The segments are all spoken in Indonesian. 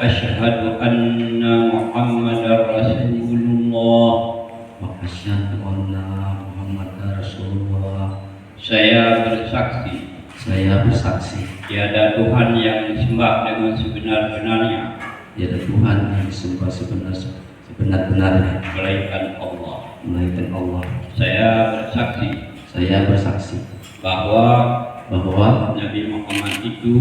asyhadu anna Muhammadar Rasulullah. Wa asyhadu anna Muhammadar Rasulullah. Saya bersaksi tiada Tuhan yang disembah dengan sebenar-benarnya, tiada Tuhan yang disembah sebenar-benarnya melainkan Allah. Saya bersaksi bahwa Nabi Muhammad itu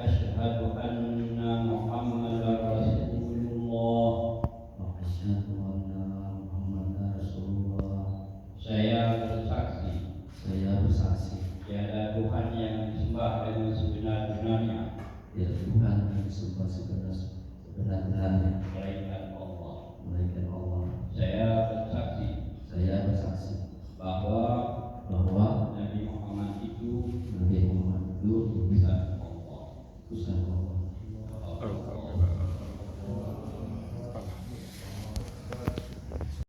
asyhadu an la ilaha illallah wa asyhadu anna Muhammadar Rasulullah. Saya bersaksi tiada Tuhan yang disembah dengan sebenar-benarnya, tiada Tuhan yang disembah sebenar-benarnya